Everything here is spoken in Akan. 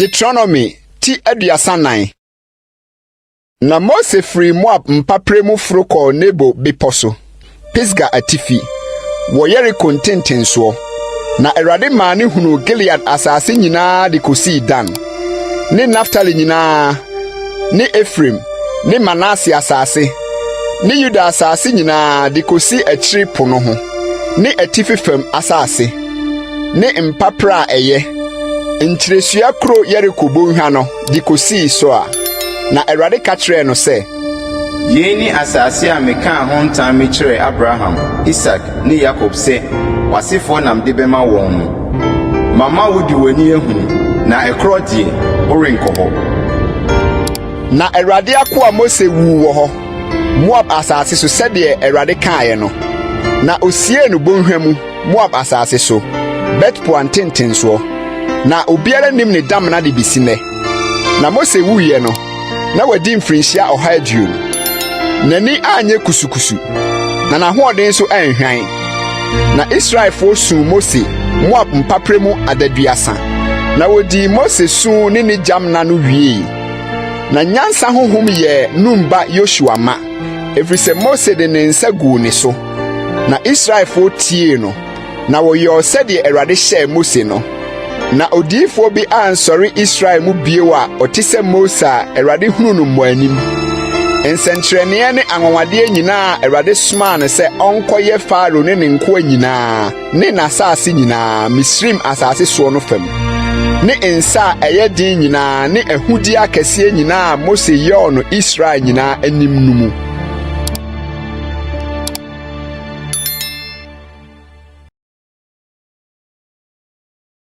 Deuteronomy ti aduasanan. Na Mose firi Moab mpapremu furu kɔ Nebo biposo, Pisga atifi, wɔ Yeriko ntentensoɔ. Na Awurade maa ne hunu Gilead asase nyinaa de kosi Dan, ne Naftali nyinaa, ne Efraim, ne Manase asase, ne Yuda asase nyinaa de kosi akyiri po no ho, ne atifi fam asase, ne mpapra a ɛyɛ Nkyerɛsua kuro Yeriko bonhwa no de kosi so a. Na Awurade ka kyerɛ no sɛ, Yei ni asase a meka ho ntam me kyerɛ Abraham, Isaac ne Jacob sɛ wasefo nam de bɛma wɔn no. Mama wodi w'ani ehunu, na ɛkorɔ die worenkɔ hɔ. Na Awurade akoa Mose wu wɔ hɔ, Moab asase so sɛdeɛ Awurade kaeɛ no. Na osie no bonhwa mu, Moab asase so, Bet-Poa ntentensoɔ. Na obiara nim ne damna de bisi nnɛ. Na Mose wuiɛ no, na wadi mfirinhyia 120. N'ani anye kusukusu, na n'ahoɔden nso anhwan. Na Israelfo suu Mose Moab mpapremu adaduasa. Na wodi Mose suu ne jamna no wie. Na nyansa honhom yɛ Numba Yoshua ma, ɛfiri sɛ Mose de ne nsa guu ne so. Na Israelfo tie no, na wɔyɛɛ sɛdeɛ Awurade hyɛɛ Mose no. Na odiifo bi ansɔre Israel mu bio a ɔte sɛ Mose a Awurade hunu no mmɔanim. Nsɛnkyerɛnneɛ ne anwanwadeɛ nyinaa Awurade somaa no sɛ ɔnkɔyɛ Faro ne ne nkoa nyinaa, ne n'asase nyinaa, Misrim asase soɔ no fam. Ne nsa a ɛyɛ den nyinaa ne ahudi akɛseɛ nyinaa Mose yɛɔ no Israel nyinaa anim no mu.